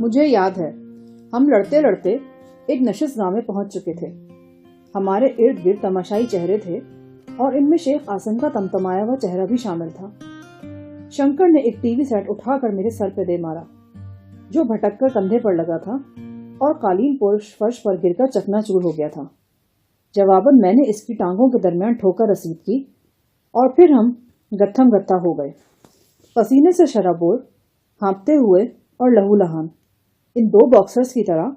مجھے یاد ہے ہم لڑتے لڑتے ایک نشست گاہ میں پہنچ چکے تھے۔ ہمارے ارد گرد تماشائی چہرے تھے اور ان میں شیخ عاصم کا تمتمایا ہوا چہرہ بھی شامل تھا۔ شنکر نے ایک ٹی وی سیٹ اٹھا کر میرے سر پہ دے مارا جو بھٹک کر کندھے پر لگا تھا اور قالین پوش فرش پر گر کر چکنا چور ہو گیا تھا۔ جواباً میں نے اس کی ٹانگوں کے درمیان ٹھوکر رسید کی اور پھر ہم گتھم گتھا ہو گئے، پسینے سے شرابور، ہانپتے ہوئے اور لہو لہان، ان دو باکسرز کی طرح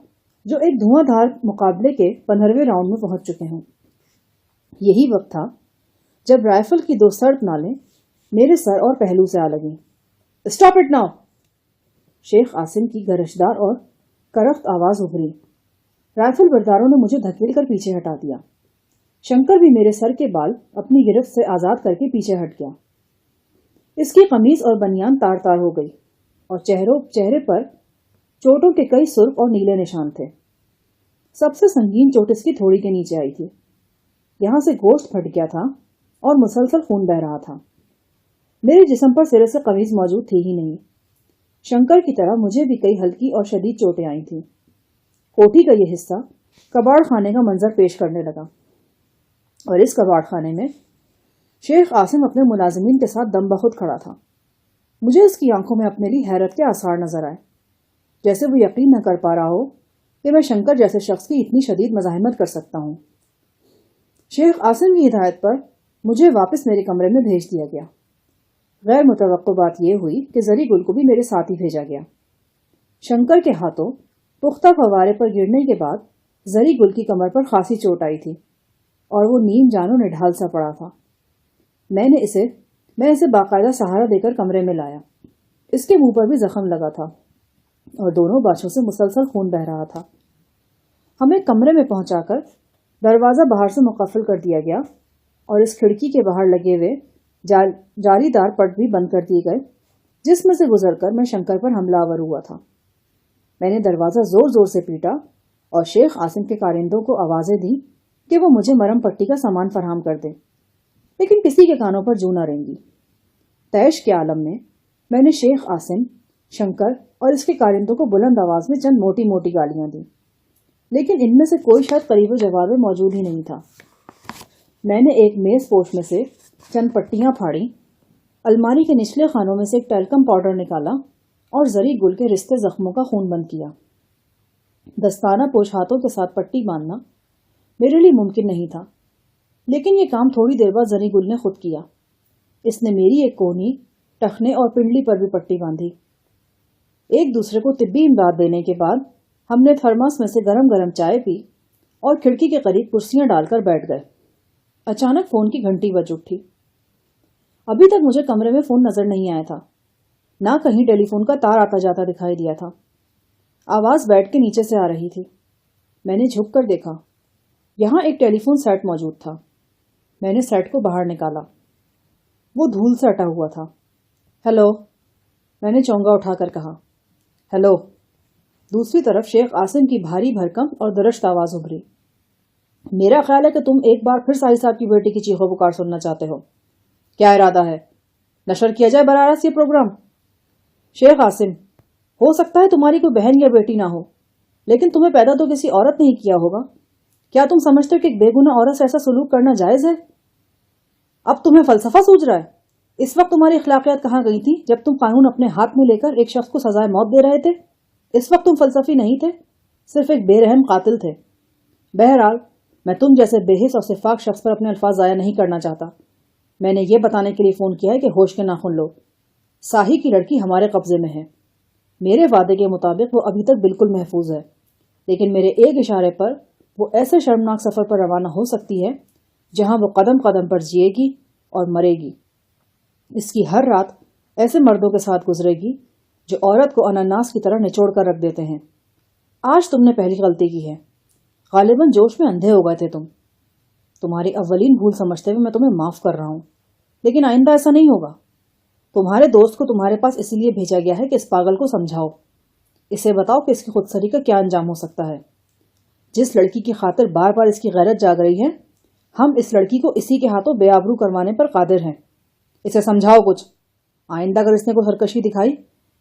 جو ایک دھواں دھار مقابلے کے 15ویں راؤنڈ میں پہنچ چکے ہوں۔ یہی وقت تھا جب رائفل کی دو سرد نالیں میرے سر اور پہلو سے آ لگیں۔ Stop it now! شیخ عاصم کی گرجدار اور کرخت آواز ابھری۔ رائفل برداروں نے مجھے دھکیل کر پیچھے ہٹا دیا۔ شنکر بھی میرے سر کے بال اپنی گرفت سے آزاد کر کے پیچھے ہٹ گیا۔ اس کی قمیض اور بنیان تار تار ہو گئی اور چہرے پر چوٹوں کے کئی سرخ اور نیلے نشان تھے۔ سب سے سنگین چوٹ اس کی تھوڑی کے نیچے آئی تھی۔ یہاں سے گوشت پھٹ گیا تھا اور مسلسل خون بہ رہا تھا۔ میرے جسم پر سرے سے قمیض موجود تھی ہی نہیں۔ شنکر کی طرح مجھے بھی کئی ہلکی اور شدید چوٹیں آئی تھیں۔ کوٹھی کا یہ حصہ کباڑ خانے کا منظر پیش کرنے لگا اور اس کباڑ خانے میں شیخ عاصم اپنے ملازمین کے ساتھ دم بخود کھڑا تھا۔ مجھے اس کی آنکھوں میں اپنے لیے حیرت کے آثار نظر آئے، جیسے وہ یقین نہ کر پا رہا ہو کہ میں شنکر جیسے شخص کی اتنی شدید مزاحمت کر سکتا ہوں۔ شیخ عاصم کی ہدایت پر مجھے واپس میرے کمرے میں بھیج دیا گیا۔ غیر متوقع بات یہ ہوئی کہ زری گل کو بھی میرے ساتھ ہی بھیجا گیا۔ شنکر کے ہاتھوں پختہ فوارے پر گرنے کے بعد زری گل کی کمر پر خاصی چوٹ آئی تھی اور وہ نیم جان و نڈھال سا پڑا تھا۔ میں اسے باقاعدہ سہارا دے کر کمرے میں لایا۔ اس کے منہ پر بھی زخم لگا تھا اور دونوں باشوں سے مسلسل خون بہ رہا تھا۔ ہمیں کمرے میں پہنچا کر دروازہ باہر سے مقفل کر دیا گیا اور اس کھڑکی کے باہر لگے ہوئے جالی دار پٹ بھی بند کر دیے گئے جس میں سے گزر کر میں شنکر پر حملہ آور ہوا تھا۔ میں نے دروازہ زور زور سے پیٹا اور شیخ عاصم کے کارندوں کو آوازیں دی کہ وہ مجھے مرم پٹی کا سامان فراہم کر دے، لیکن کسی کے کانوں پر جوں نہ رینگی۔ تیش کے عالم میں نے شیخ عاصم، شنکر اور اس کے کارندوں کو بلند آواز میں چند موٹی موٹی گالیاں دی، لیکن ان میں سے کوئی شاید قریب جواب میں موجود ہی نہیں تھا۔ میں نے ایک میز پوش میں سے چند پٹیاں پھاڑی، الماری کے نچلے خانوں میں سے ایک ٹیلکم پاؤڈر نکالا اور زری گل کے رشتے زخموں کا خون بند کیا۔ دستانہ پوش ہاتھوں کے ساتھ پٹی باندھنا میرے لیے ممکن نہیں تھا، لیکن یہ کام تھوڑی دیر بعد زری گل نے خود کیا۔ اس نے میری ایک کونی، ٹخنے اور پنڈلی پر بھی پٹی باندھی۔ ایک دوسرے کو طبی امداد دینے کے بعد ہم نے تھرماس میں سے گرم گرم چائے پی اور کھڑکی کے قریب کرسیاں ڈال کر بیٹھ گئے۔ اچانک فون کی گھنٹی بج اٹھی۔ ابھی تک مجھے کمرے میں فون نظر نہیں آیا تھا، نہ کہیں ٹیلی فون کا تار آتا جاتا دکھائی دیا تھا۔ آواز بیڈ کے نیچے سے آ رہی تھی۔ میں نے جھک کر دیکھا، یہاں ایک ٹیلی فون سیٹ موجود تھا۔ میں نے سیٹ کو باہر نکالا، وہ دھول سے اٹا ہوا تھا۔ ہیلو، میں نے چونگا اٹھا کر کہا۔ ہیلو۔ دوسری طرف شیخ عاصم کی بھاری بھرکم اور درشت آواز ابھری۔ میرا خیال ہے کہ تم ایک بار پھر سائی صاحب کی بیٹی کی چیخو پکار سننا چاہتے ہو۔ کیا ارادہ ہے؟ نشر کیا جائے براہ راست یہ پروگرام؟ شیخ عاصم، ہو سکتا ہے تمہاری کوئی بہن یا بیٹی نہ ہو، لیکن تمہیں پیدا تو کسی عورت نے ہی کیا ہوگا۔ کیا تم سمجھتے ہو کہ ایک بے گناہ عورت سے ایسا سلوک کرنا جائز ہے؟ اب تمہیں فلسفہ سوچ رہا ہے؟ اس وقت تمہاری اخلاقیات کہاں گئی تھی جب تم قانون اپنے ہاتھ میں لے کر ایک شخص کو سزائے موت دے رہے تھے؟ اس وقت تم فلسفی نہیں تھے، صرف ایک بے رحم قاتل تھے۔ بہرحال میں تم جیسے بے حس اور شفاف شخص پر اپنے الفاظ ضائع نہیں کرنا چاہتا۔ میں نے یہ بتانے کے لیے فون کیا ہے کہ ہوش کے ناخن لو، ساحی کی لڑکی ہمارے قبضے میں ہے۔ میرے وعدے کے مطابق وہ ابھی تک بالکل محفوظ ہے، لیکن میرے ایک اشارے پر وہ ایسے شرمناک سفر پر روانہ ہو سکتی ہے جہاں وہ قدم قدم پر جیے گی اور مرے گی۔ اس کی ہر رات ایسے مردوں کے ساتھ گزرے گی جو عورت کو اناناس کی طرح نچوڑ کر رکھ دیتے ہیں۔ آج تم نے پہلی غلطی کی ہے، غالباً جوش میں اندھے ہو گئے تھے تمہاری اولین بھول سمجھتے ہوئے میں تمہیں معاف کر رہا ہوں، لیکن آئندہ ایسا نہیں ہوگا۔ تمہارے دوست کو تمہارے پاس اسی لیے بھیجا گیا ہے کہ اس پاگل کو سمجھاؤ، اسے بتاؤ کہ اس کی خودسری کا کیا انجام ہو سکتا ہے۔ جس لڑکی کی خاطر بار بار اس کی غیرت جاگ رہی ہے، ہم اس لڑکی کو اسی کے ہاتھوں بے آبرو کروانے پر قادر ہیں۔ اسے سمجھاؤ کچھ، آئندہ اگر اس نے کوئی سرکشی دکھائی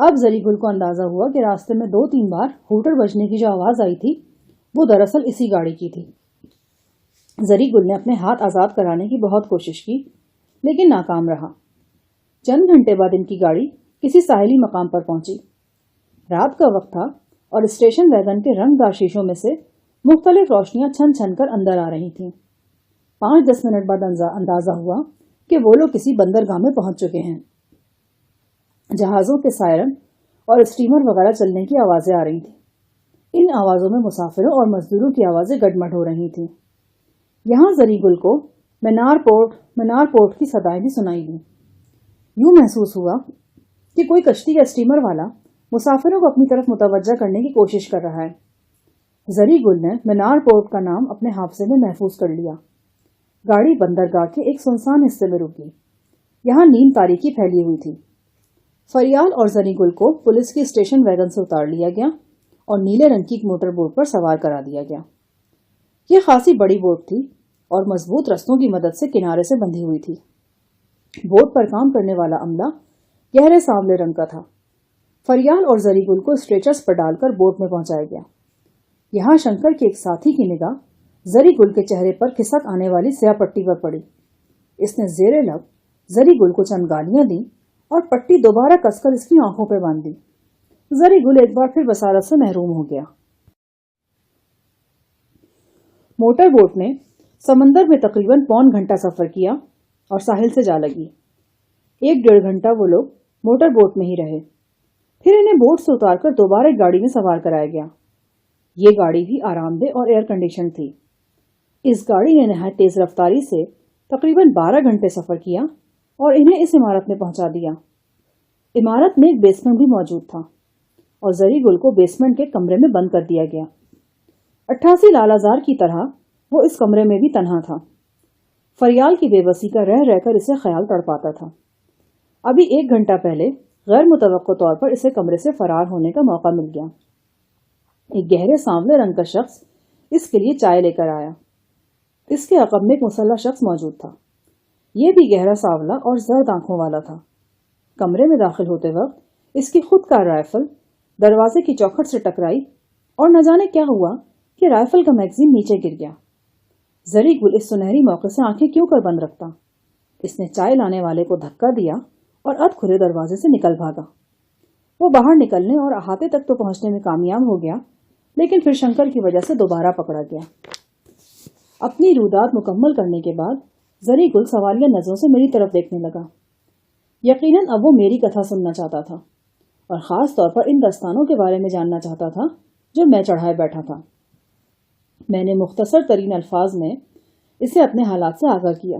اب زری گل کو اندازہ ہوا کہ راستے میں 2-3 بار ہوٹل بجنے کی جو آواز آئی تھی وہ دراصل اسی گاڑی کی تھی۔ زری گل نے اپنے ہاتھ آزاد کرانے کی بہت کوشش کی لیکن ناکام رہا۔ چند گھنٹے بعد ان کی گاڑی کسی ساحلی مقام پر پہنچی۔ رات کا وقت تھا اور اسٹیشن ویگن کے رنگ دار شیشوں میں سے مختلف روشنیاں چھن چھن کر اندر آ رہی تھیں۔ 5-10 منٹ بعد اندازہ ہوا کہ وہ لوگ کسی بندرگاہ میں پہنچ چکے ہیں۔ جہازوں کے سائرن اور اسٹیمر وغیرہ چلنے کی آوازیں آ رہی تھیں۔ ان آوازوں میں مسافروں اور مزدوروں کی آوازیں گڈمڈ ہو رہی تھیں۔ یہاں زری گل کو منار پورٹ کی صدائیں بھی سنائی دیں۔ یوں محسوس ہوا کہ کوئی کشتی یا اسٹیمر والا مسافروں کو اپنی طرف متوجہ کرنے کی کوشش کر رہا ہے۔ زری گل نے منار پورٹ کا نام اپنے حافظے میں محفوظ کر لیا۔ گاڑی بندرگاہ کے ایک سنسان حصے میں رکی۔ یہاں نیم تاریکی پھیلی ہوئی تھی۔ فریال اور زری گل کو پولیس کی اسٹیشن ویگن سے اتار لیا گیا اور نیلے رنگ کی ایک موٹر بوٹ پر سوار کرا دیا گیا۔ یہ خاصی بڑی بوٹ تھی اور مضبوط رستوں کی مدد سے کنارے سے بندھی ہوئی تھی۔ بوٹ پر کام کرنے والا عملہ گہرے سانولے رنگ کا تھا۔ فریال اور زری گل کو اسٹریچرز پر ڈال کر بوٹ میں پہنچایا گیا۔ یہاں شنکر کے ایک ساتھی کی نگاہ زری گل کے چہرے پر کھسک آنے والی سیاہ پٹی پر پڑی۔ اس نے زیر لب زری گل کو چند گالیاں دیں اور پٹی دوبارہ کس کر اس کی آنکھوں پہ باندھ دی۔ زری گل ایک بار پھر بصارت سے محروم ہو گیا۔ موٹر بوٹ نے سمندر میں تقریباً 1.25 گھنٹہ سفر کیا اور ساحل سے جا لگی۔ 1-1.5 گھنٹہ وہ لوگ موٹر بوٹ میں ہی رہے۔ پھر انہیں بوٹ سے اتار کر دوبارہ ایک گاڑی میں سوار کرایا گیا۔ یہ گاڑی بھی آرام دہ اور ایئر کنڈیشن تھی۔ اس گاڑی نے نہایت تیز رفتاری سے تقریباً 12 گھنٹے سفر کیا اور انہیں اس عمارت میں پہنچا دیا۔ عمارت میں ایک بیسمنٹ بھی موجود تھا اور زری گل کو بیسمنٹ کے کمرے میں بند کر دیا گیا۔ 88 لال آزار کی طرح وہ اس کمرے میں بھی تنہا تھا۔ فریال کی بے بسی کا رہ کر اسے خیال تڑپاتا تھا۔ ابھی 1 گھنٹہ پہلے غیر متوقع طور پر اسے کمرے سے فرار ہونے کا موقع مل گیا۔ ایک گہرے سانولے رنگ کا شخص اس کے لیے چائے لے کر آیا۔ اس کے عقب میں ایک مسلح شخص موجود تھا۔ یہ بھی گہرا سانولا اور زرد آنکھوں والا تھا۔ کمرے میں داخل ہوتے وقت اس کی خود کار رائفل دروازے کی چوکھٹ سے ٹکرائی اور نہ جانے کیا ہوا کہ رائفل کا میگزین نیچے گر گیا۔ زری گل اس سنہری موقع سے آنکھیں کیوں کر بند رکھتا؟ اس نے چائے لانے والے کو دھکا دیا اور ادھ کھلے دروازے سے نکل بھاگا۔ وہ باہر نکلنے اور احاطے تک تو پہنچنے میں کامیاب ہو گیا لیکن پھر شنکر کی وجہ سے دوبارہ پکڑا گیا۔ اپنی رودات مکمل کرنے کے بعد زری گل سوالیہ نظروں سے میری طرف دیکھنے لگا۔ یقیناً اب وہ میری کتھا سننا چاہتا تھا اور خاص طور پر ان دستانوں کے بارے میں جاننا چاہتا تھا جو میں چڑھائے بیٹھا تھا۔ میں نے مختصر ترین الفاظ میں اسے اپنے حالات سے آگاہ کیا۔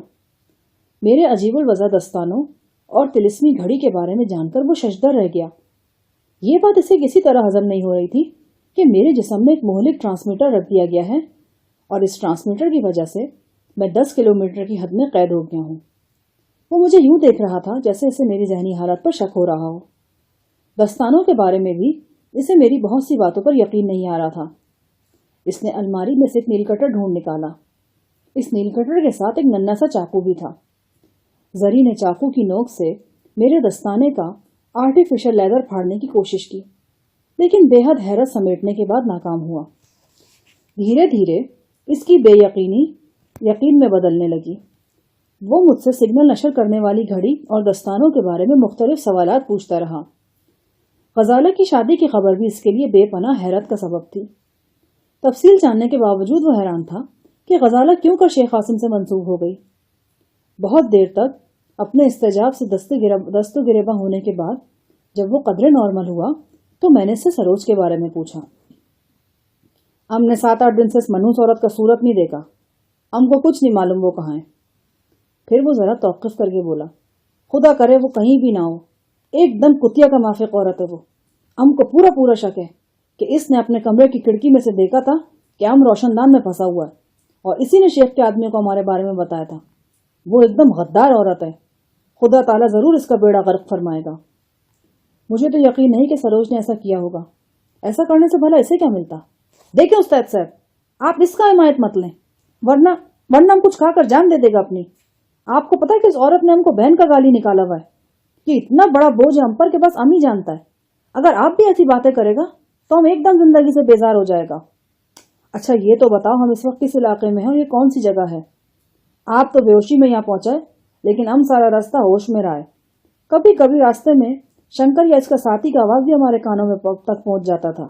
میرے عجیب الوضع دستانوں اور طلسمی گھڑی کے بارے میں جان کر وہ ششدر رہ گیا۔ یہ بات اسے کسی طرح ہضم نہیں ہو رہی تھی کہ میرے جسم میں ایک مہلک ٹرانسمیٹر رکھ دیا گیا ہے اور اس ٹرانسمیٹر کی وجہ سے میں 10 کلومیٹر کی حد میں قید ہو گیا ہوں۔ وہ مجھے یوں دیکھ رہا تھا جیسے اسے میری ذہنی حالت پر شک ہو رہا ہو۔ دستانوں کے بارے میں بھی اسے میری بہت سی باتوں پر یقین نہیں آ رہا تھا۔ اس نے الماری میں سے ایک نیل کٹر ڈھونڈ نکالا۔ اس نیل کٹر کے ساتھ ایک ننھا سا چاقو بھی تھا۔ زری نے چاقو کی نوک سے میرے دستانے کا آرٹیفیشل لیدر پھاڑنے کی کوشش کی لیکن بے حد حیرت سمیٹنے کے بعد ناکام ہوا۔ دھیرے دھیرے اس کی بے یقینی یقین میں بدلنے لگی۔ وہ مجھ سے سگنل نشر کرنے والی گھڑی اور دستانوں کے بارے میں مختلف سوالات پوچھتا رہا۔ غزالہ کی شادی کی خبر بھی اس کے لیے بے پناہ حیرت کا سبب تھی۔ تفصیل جاننے کے باوجود وہ حیران تھا کہ غزالہ کیوں کر شیخ قاسم سے منسوب ہو گئی۔ بہت دیر تک اپنے استجاب سے دست و گریباں ہونے کے بعد جب وہ قدرے نارمل ہوا تو میں نے اس سے سروج کے بارے میں پوچھا۔ ہم نے 7-8 دن سے اس منحوس عورت کا صورت نہیں دیکھا، ہم کو کچھ نہیں معلوم وہ کہاں ہے۔ پھر وہ ذرا توقف کر کے بولا، خدا کرے وہ کہیں بھی نہ ہو، ایک دم کتیا کا مافق عورت ہے وہ۔ ہم کو پورا شک ہے کہ اس نے اپنے کمرے کی کھڑکی میں سے دیکھا تھا کہ ہم روشن دان میں پھنسا ہوا ہے اور اسی نے شیخ کے آدمیوں کو ہمارے بارے میں بتایا تھا۔ وہ ایک دم غدار عورت ہے، خدا تعالیٰ ضرور اس کا بیڑا غرق فرمائے گا۔ مجھے تو یقین نہیں کہ سروج نے ایسا کیا ہوگا، ایسا کرنے سے بھلا اسے کیا ملتا؟ دیکھیں استاد صاحب، آپ اس کا حمایت مت لیں ورنہ ہم کچھ کھا کر جان دے دے گا اپنی۔ آپ کو پتا ہے کہ اس عورت نے ہم کو بہن کا گالی نکالا ہوا ہے، یہ اتنا بڑا بوجھ ہے ہم پر کہ بس ہم ہی جانتا ہے۔ اگر آپ بھی ایسی باتیں کرے گا تو ہم ایک دم زندگی سے بیزار ہو جائے گا۔ اچھا یہ تو بتاؤ ہم اس وقت کس علاقے میں ہیں اور یہ کون سی جگہ ہے؟ آپ تو بے ہوشی میں یہاں پہنچے لیکن ہم سارا راستہ ہوش میں رہے۔ کبھی کبھی راستے میں شنکر یا اس کا ساتھی کا آواز بھی ہمارے کانوں میں تک پہنچ جاتا تھا۔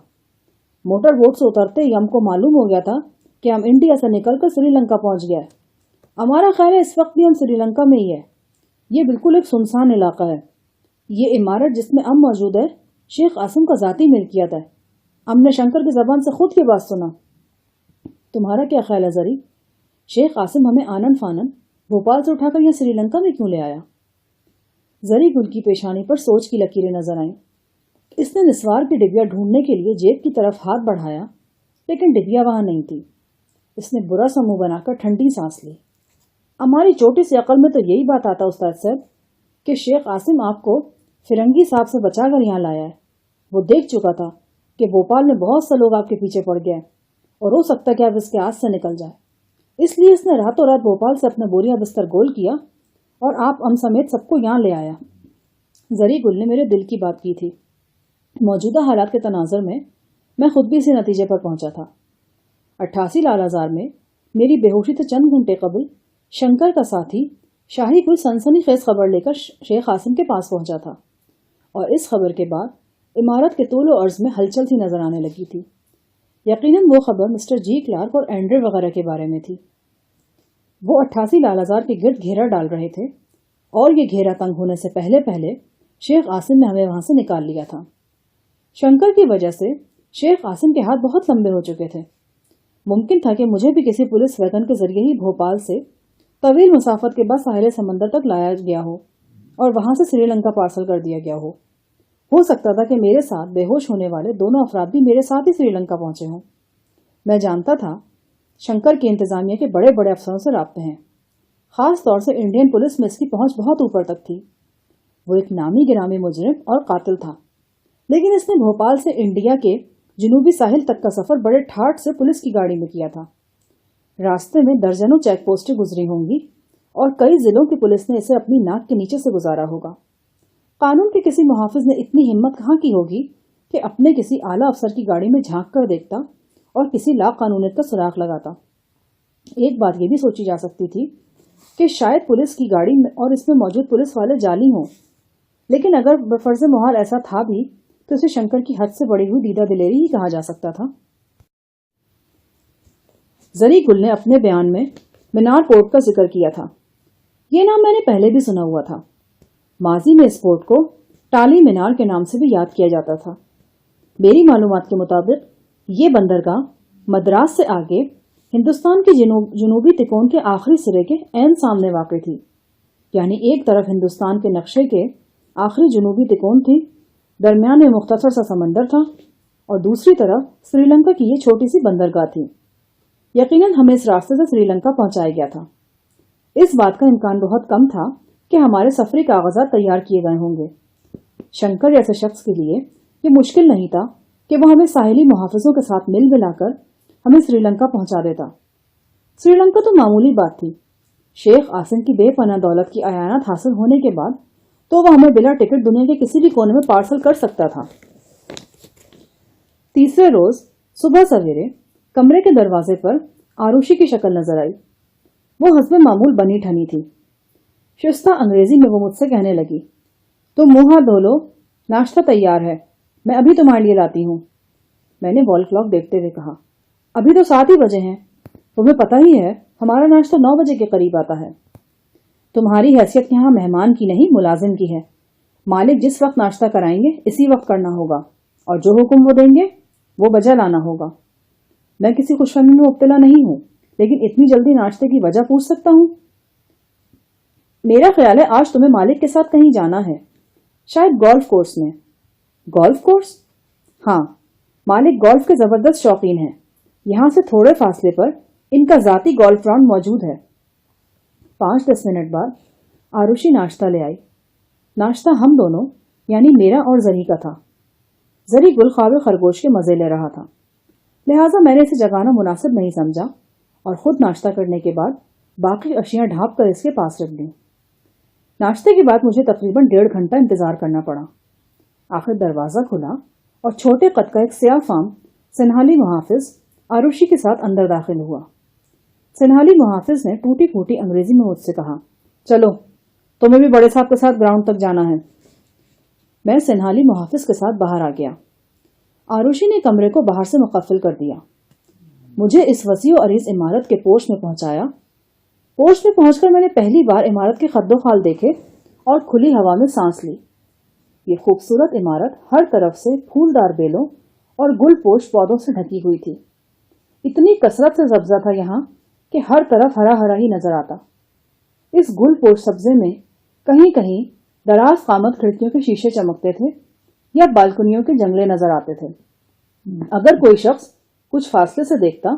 موٹر بوٹ سے اترتے ہی ہم کو معلوم ہو گیا تھا کہ ہم انڈیا سے نکل کر سری لنکا پہنچ گیا ہے۔ ہمارا خیال ہے اس وقت بھی ہم سری لنکا میں ہی ہے۔ یہ بالکل ایک سنسان علاقہ ہے۔ یہ عمارت جس میں ہم موجود ہے شیخ عاصم کا ذاتی ملکیت ہے۔ ہم نے شنکر کی زبان سے خود کی بات سنا۔ تمہارا کیا خیال ہے زری؟ شیخ عاصم ہمیں آنن فانن بھوپال سے اٹھا کر یہ سری لنکا میں کیوں لے آیا؟ زری گل کی پیشانی پر سوچ کی لکیریں نظر آئیں۔ اس نے نسوار کی ڈبیا ڈھونڈنے کے لیے جیب کی طرف ہاتھ بڑھایا لیکن ڈبیا وہاں نہیں تھی۔ اس نے برا سا منہ بنا کر ٹھنڈی سانس لی۔ ہماری چھوٹی سی عقل میں تو یہی بات آتا استاد صاحب کہ شیخ عاصم آپ کو فرنگی صاحب سے بچا کر یہاں لایا ہے۔ وہ دیکھ چکا تھا کہ بھوپال میں بہت سے لوگ آپ کے پیچھے پڑ گئے اور ہو سکتا کہ آپ اس کے ہاتھ سے نکل جائے، اس لیے اس نے راتوں رات بھوپال سے اپنا بوریا بستر گول کیا اور آپ ہم سمیت سب کو یہاں لے آیا۔ زری گل نے میرے دل کی بات کی تھی۔ موجودہ حالات کے تناظر میں خود بھی اسی نتیجے پر پہنچا تھا۔ 88 لال آزار میں میری بے ہوشی سے چند گھنٹے قبل شنکر کا ساتھی شاہی کوئی سنسنی خیز خبر لے کر شیخ عاصم کے پاس پہنچا تھا اور اس خبر کے بعد عمارت کے طول و عرض میں ہلچل سی نظر آنے لگی تھی۔ یقیناً وہ خبر مسٹر جی کلارک اور اینڈریو وغیرہ کے بارے میں تھی۔ وہ 88 لال آزار کے گرد گھیرا ڈال رہے تھے اور یہ گھیرا تنگ ہونے سے پہلے شیخ عاصم نے ہمیں وہاں سے نکال لیا تھا۔ شنکر کی وجہ سے شیخ عاصم کے ہاتھ بہت لمبے ہو چکے تھے۔ ممکن تھا کہ مجھے بھی کسی پولیس ویگن کے ذریعے ہی بھوپال سے طویل مسافت کے بعد ساحل سمندر تک لایا گیا ہو اور وہاں سے سری لنکا پارسل کر دیا گیا ہو سکتا تھا کہ میرے ساتھ بے ہوش ہونے والے دونوں افراد بھی میرے ساتھ ہی سری لنکا پہنچے ہوں۔ میں جانتا تھا شنکر کی انتظامیہ کے بڑے بڑے افسروں سے رابطے ہیں، خاص طور سے انڈین پولیس میں اس کی پہنچ بہت اوپر تک تھی۔ وہ ایک نامی گرامی مجرم اور قاتل تھا، لیکن اس نے بھوپال سے انڈیا کے جنوبی ساحل تک کا سفر بڑے ٹھاٹ سے پولیس کی گاڑی میں کیا تھا۔ راستے میں درجنوں چیک پوسٹیں گزری ہوں گی اور کئی ضلعوں کی پولیس نے اسے اپنی ناک کے نیچے سے گزارا ہوگا۔ قانون کے کسی محافظ نے اتنی ہمت کہاں کی ہوگی کہ اپنے کسی اعلیٰ افسر کی گاڑی میں جھانک کر دیکھتا اور کسی لا قانونیت کا سراغ لگاتا۔ ایک بات یہ بھی سوچی جا سکتی تھی کہ شاید پولیس کی گاڑی میں اور اس میں موجود پولیس والے جعلی ہوں، لیکن اگر بفرض محال ایسا تھا بھی تو اسے شنکر کی حد سے بڑی ہوئی دیدہ دلیری ہی کہا جا سکتا تھا۔ زری گل نے اپنے بیان میں مینار پورٹ کا ذکر کیا تھا۔ یہ نام میں نے پہلے بھی سنا ہوا تھا۔ ماضی میں اس پورٹ کو ٹالی مینار کے نام سے بھی یاد کیا جاتا تھا۔ میری معلومات کے مطابق یہ بندرگاہ مدراس سے آگے ہندوستان کی جنوبی تکون کے آخری سرے کے عین سامنے واقع تھی، یعنی ایک طرف ہندوستان کے نقشے کے آخری جنوبی تکون تھی، درمیان میں مختصر سا سمندر تھا اور دوسری طرف سری لنکا کی یہ چھوٹی سی بندرگاہ تھی۔ یقیناً ہمیں اس راستے سے سری لنکا پہنچایا گیا تھا۔ اس بات کا امکان بہت کم تھا کہ ہمارے سفری کاغذات تیار کیے گئے ہوں گے۔ شنکر جیسے شخص کے لیے یہ مشکل نہیں تھا کہ وہ ہمیں ساحلی محافظوں کے ساتھ مل ملا کر ہمیں سری لنکا پہنچا دیتا۔ سری لنکا تو معمولی بات تھی۔ شیخ عاصم کی بے پناہ دولت کی اعانت حاصل ہونے کے بعد تو وہ ہمیں بلا ٹکٹ دنیا کے کسی بھی کونے میں پارسل کر سکتا تھا۔ تیسرے روز صبح سویرے کمرے کے دروازے پر آروشی کی شکل نظر آئی۔ وہ حسب معمول بنی ٹھنی تھی۔ شستہ انگریزی میں وہ مجھ سے کہنے لگی، تم منہ ہاتھ دھو لو، ناشتہ تیار ہے، میں ابھی تمہارے لیے لاتی ہوں۔ میں نے وال کلاک دیکھتے ہوئے کہا، ابھی تو 7 ہی بجے ہیں، تمہیں پتہ ہی ہے ہمارا ناشتہ 9 بجے کے قریب آتا ہے۔ تمہاری حیثیت یہاں مہمان کی نہیں ملازم کی ہے۔ مالک جس وقت ناشتہ کرائیں گے اسی وقت کرنا ہوگا اور جو حکم وہ دیں گے وہ بجا لانا ہوگا۔ میں کسی خوش فہمی میں مبتلا نہیں ہوں، لیکن اتنی جلدی ناشتے کی وجہ پوچھ سکتا ہوں؟ میرا خیال ہے آج تمہیں مالک کے ساتھ کہیں جانا ہے، شاید گولف کورس میں۔ Golf course? ہاں، مالک گولف کے زبردست شوقین ہیں۔ یہاں سے تھوڑے فاصلے پر ان کا ذاتی گولف گراؤنڈ موجود ہے۔ 5-10 منٹ بعد آروشی ناشتہ لے آئی۔ ناشتہ ہم دونوں یعنی میرا اور زری کا تھا۔ زری گل خواب خرگوش کے مزے لے رہا تھا، لہٰذا میں نے اسے جگانا مناسب نہیں سمجھا اور خود ناشتہ کرنے کے بعد باقی اشیاء ڈھانپ کر اس کے پاس رکھ دیں۔ ناشتے کے بعد مجھے تقریباً 1.5 گھنٹہ انتظار کرنا پڑا۔ آخر دروازہ کھلا اور چھوٹے قد کا ایک سیاہ فام سنہالی محافظ آروشی کے ساتھ اندر داخل ہوا۔ سنہالی محافظ نے ٹوٹی پھوٹی انگریزی میں مجھ سے کہا، چلو تمہیں بھی بڑے صاحب کے ساتھ گراؤنڈ تک جانا ہے۔ میں سنہالی محافظ کے ساتھ باہر آ گیا۔ آروشی نے کمرے کو باہر سے مقفل کر دیا، مجھے اس وسیع و عریض عمارت کے پورچ میں پہنچایا۔ پورچ میں پہنچ کر میں نے پہلی بار عمارت کے خد و خال دیکھے اور کھلی ہوا میں سانس لی۔ یہ خوبصورت عمارت ہر طرف سے پھولدار بیلوں اور گل پوش پودوں سے ڈھکی ہوئی تھی۔ اتنی کثرت سے سبزہ تھا یہاں کہ ہر طرف ہرا ہرا ہی نظر آتا۔ اس گل پوش سبزے میں کہیں کہیں دراز قامت کھڑکیوں کے شیشے چمکتے تھے یا بالکنیوں کے جنگلے نظر آتے تھے۔ اگر کوئی شخص کچھ فاصلے سے دیکھتا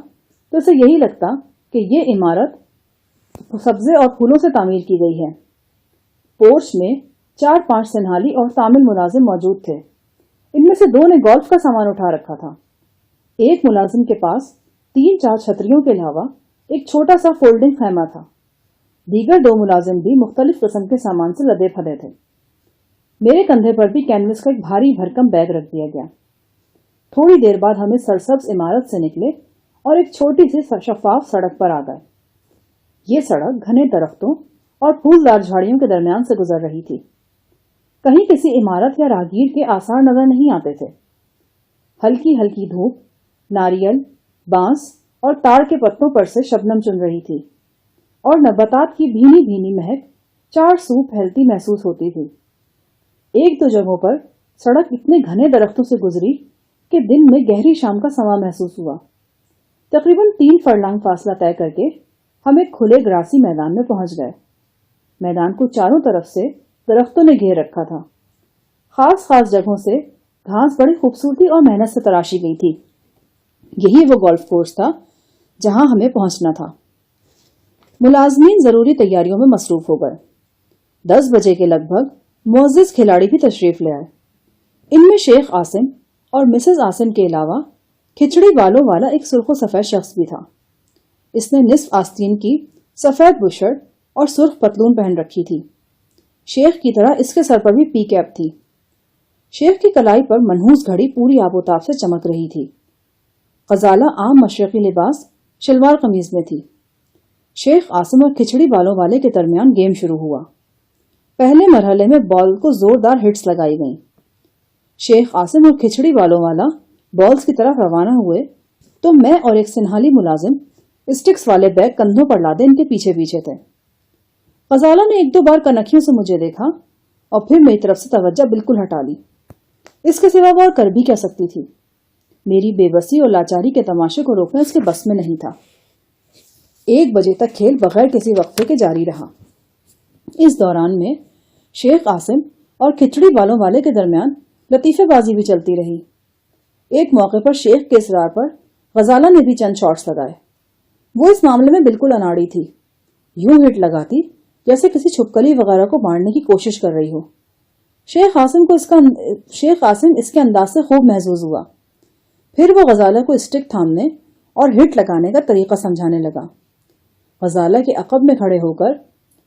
تو اسے یہی لگتا کہ یہ عمارت سبزے اور پھولوں سے تعمیر کی گئی ہے۔ پورچ میں 4-5 سنہالی اور تامل ملازم موجود تھے۔ ان میں سے 2 نے گولف کا سامان اٹھا رکھا تھا۔ ایک ملازم کے پاس 3-4 چھتریوں کے علاوہ ایک چھوٹا سا فولڈنگ خیمہ تھا۔ دیگر 2 ملازم بھی مختلف قسم کے سامان سے لدے پھدے تھے۔ میرے کندھے پر بھی کینوس کا ایک بھاری بھرکم بیگ رکھ دیا گیا۔ تھوڑی دیر بعد ہمیں سرسبز عمارت سے نکلے اور ایک چھوٹی سی شفاف سڑک پر آ گئے۔ یہ سڑک گھنے درختوں اور پھولدار جھاڑیوں کے درمیان سے گزر رہی تھی۔ کہیں کسی عمارت یا راہگیر کے آثار نظر نہیں آتے تھے۔ ہلکی ہلکی دھوپ ناریل، بانس اور تاڑ کے پتوں پر سے شبنم چن رہی تھی اور نباتات کی بھینی بھینی مہک 4 سو پھیلتی محسوس ہوتی تھی۔ 1-2 جگہوں پر سڑک اتنے گھنے درختوں سے گزری کہ دن میں گہری شام کا سماں محسوس ہوا۔ تقریباً 3 فرلانگ فاصلہ طے کر کے ہم ایک کھلے گراسی میدان میں پہنچ گئے۔ میدان کو چاروں طرف سے درختوں نے گھیر رکھا تھا۔ خاص جگہوں سے گھاس بڑی خوبصورتی اور محنت سے تراشی گئی تھی۔ یہی وہ گولف کورس تھا جہاں ہمیں پہنچنا تھا۔ ملازمین ضروری تیاریوں میں مصروف ہو گئے۔ 10 بجے کے لگ بھگ معزز کھلاڑی بھی تشریف لے آئے۔ ان میں شیخ عاصم اور مسز عاصم کے علاوہ کھچڑی بالوں والا ایک سرخ و سفید شخص بھی تھا۔ اس نے نصف آستین کی سفید بشرٹ اور سرخ پتلون پہن رکھی تھی۔ شیخ کی طرح اس کے سر پر بھی پی کیپ تھی۔ شیخ کی کلائی پر منحوس گھڑی پوری آب و تاب سے چمک رہی تھی۔ غزالہ عام مشرقی لباس شلوار قمیض میں تھی۔ شیخ عاصم اور کھچڑی بالوں والے کے درمیان گیم شروع ہوا۔ پہلے مرحلے میں بال کو زوردار ہٹس لگائی گئیں۔ شیخ عاصم اور کھچڑی بالوں والا بالز کی طرف روانہ ہوئے تو میں اور ایک سنہالی ملازم اسٹکس والے بیگ کندھوں پر لادے ان کے پیچھے پیچھے تھے۔ غزالہ نے 1-2 بار کنکھیوں سے مجھے دیکھا اور پھر میری طرف سے توجہ بالکل ہٹا لی۔ اس کے سوا وہ اور کر بھی کیا سکتی تھی؟ میری بے بسی اور لاچاری کے تماشے کو روکنا اس کے بس میں نہیں تھا۔ 1 بجے تک کھیل بغیر کسی وقفے کے جاری رہا۔ اس دوران میں شیخ عاصم اور کھچڑی بالوں والے کے درمیان لطیفے بازی بھی چلتی رہی۔ ایک موقع پر شیخ کے اصرار پر غزالہ نے بھی چند شاٹس لگائے۔ وہ اس معاملے میں بالکل اناڑی تھی، یوں ہٹ لگاتی جیسے کسی چھپکلی وغیرہ کو مارنے کی کوشش کر رہی ہو۔ شیخ عاصم اس کے انداز سے خوب محظوظ ہوا۔ پھر وہ غزالہ کو اسٹک تھامنے اور ہٹ لگانے کا طریقہ سمجھانے لگا۔ غزالہ کے عقب میں کھڑے ہو کر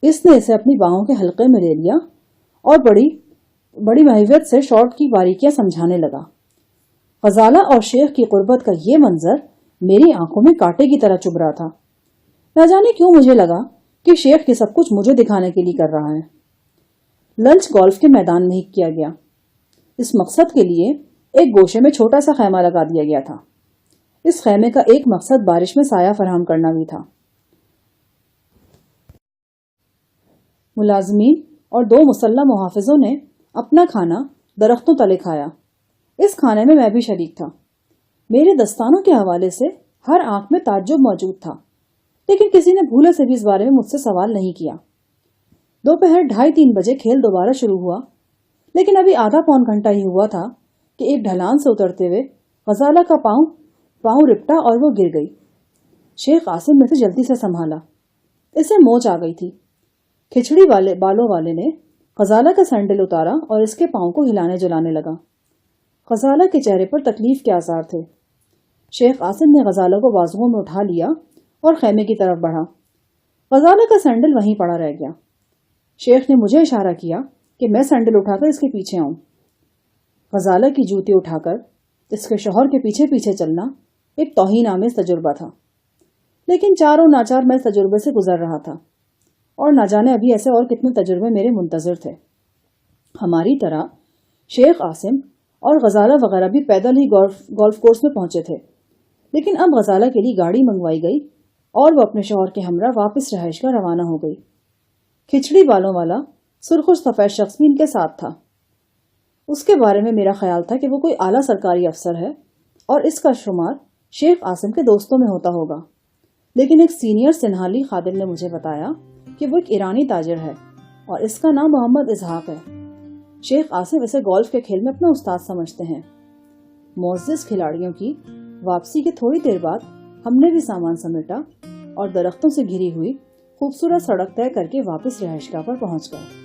اس نے اسے اپنی باہوں کے حلقے میں لے لیا اور بڑی محبت سے شاٹ کی باریکیاں سمجھانے لگا۔ غزالہ اور شیخ کی قربت کا یہ منظر میری آنکھوں میں کانٹے کی طرح چبھ رہا تھا۔ نہ جانے کیوں مجھے لگا کہ شیخ یہ سب کچھ مجھے دکھانے کے لیے کر رہا ہے۔ لنچ گولف کے میدان میں ہی کیا گیا۔ اس مقصد کے لیے ایک گوشے میں چھوٹا سا خیمہ لگا دیا گیا تھا۔ اس خیمے کا ایک مقصد بارش میں سایہ فراہم کرنا بھی تھا۔ ملازمین اور 2 مسلح محافظوں نے اپنا کھانا درختوں تلے کھایا۔ اس کھانے میں بھی شریک تھا۔ میرے دستانوں کے حوالے سے ہر آنکھ میں تعجب موجود تھا، لیکن کسی نے بھولے سے بھی اس بارے میں مجھ سے سوال نہیں کیا۔ دوپہر 2:30-3 بجے کھیل دوبارہ شروع ہوا، لیکن ابھی آدھا پون گھنٹہ ہی ہوا تھا کہ ایک ڈھلان سے اترتے ہوئے غزالہ کا پاؤں رپٹا اور وہ گر گئی۔ شیخ عاصم نے اسے جلدی سے سنبھالا۔ اسے موچ آ گئی تھی۔ کھچڑی بالوں والے نے غزالہ کا سینڈل اتارا اور اس کے پاؤں کو ہلانے جلانے لگا۔ غزالہ کے چہرے پر تکلیف کے آثار تھے۔ شیخ عاصم نے غزالہ کو بازوؤں میں اٹھا لیا اور خیمے کی طرف بڑھا۔ غزالہ کا سینڈل وہیں پڑا رہ گیا۔ شیخ نے مجھے اشارہ کیا کہ میں سینڈل اٹھا کر اس کے پیچھے آؤں۔ غزالہ کی جوتی اٹھا کر اس کے شوہر کے پیچھے پیچھے چلنا ایک توہین آمیز تجربہ تھا، لیکن چاروں ناچار میں اس تجربے سے گزر رہا تھا، اور نہ جانے ابھی ایسے اور کتنے تجربے میرے منتظر تھے۔ ہماری طرح شیخ عاصم اور غزالہ وغیرہ بھی پیدل ہی گولف کورس میں پہنچے تھے، لیکن اب غزالہ کے لیے گاڑی منگوائی گئی اور وہ اپنے شوہر کے ہمراہ واپس رہائش کا روانہ ہو گئی۔ کھچڑی بالوں والا سرخ و سفید شخص بھی ان کے ساتھ تھا۔ اس کے بارے میں میرا خیال تھا کہ وہ کوئی اعلیٰ سرکاری افسر ہے اور اس کا شمار شیخ عاصم کے دوستوں میں ہوتا ہوگا، لیکن ایک سینئر سنہالی خادم نے مجھے بتایا کہ وہ ایک ایرانی تاجر ہے اور اس کا نام محمد اسحاق ہے۔ شیخ عاصم اسے گولف کے کھیل میں اپنا استاد سمجھتے ہیں۔ معزز کھلاڑیوں کی واپسی کے تھوڑی دیر بعد ہم نے بھی سامان سمیٹا اور درختوں سے گھری ہوئی خوبصورت سڑک طے کر کے واپس رہائش گاہ پر پہنچ گئے۔